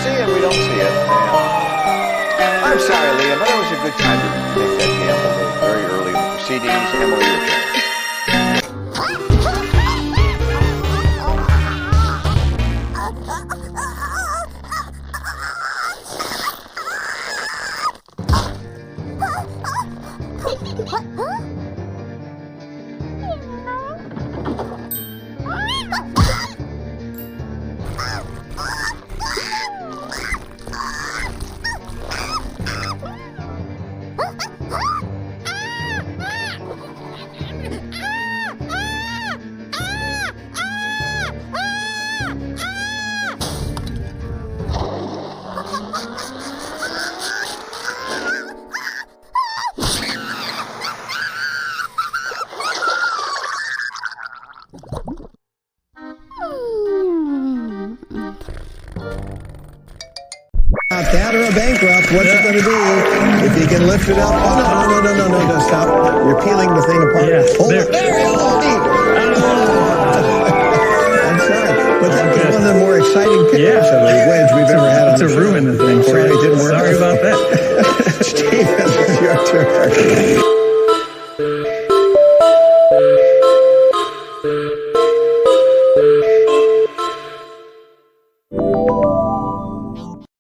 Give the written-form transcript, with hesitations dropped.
see and we don't see it. And I'm sorry, Leah, but it was a good time to make that gamble very early in the proceedings. Emily, your turn. That or a bankrupt, what's it going to be? If you can lift it up. Oh, no, stop. You're peeling the thing apart. Yeah, Hold it. There you go. I'm sorry. But that was one of the more exciting pictures of a wedge we've ever had on the show. To ruin the thing. Sorry, it didn't work. Sorry about that. Steve, it's your turn.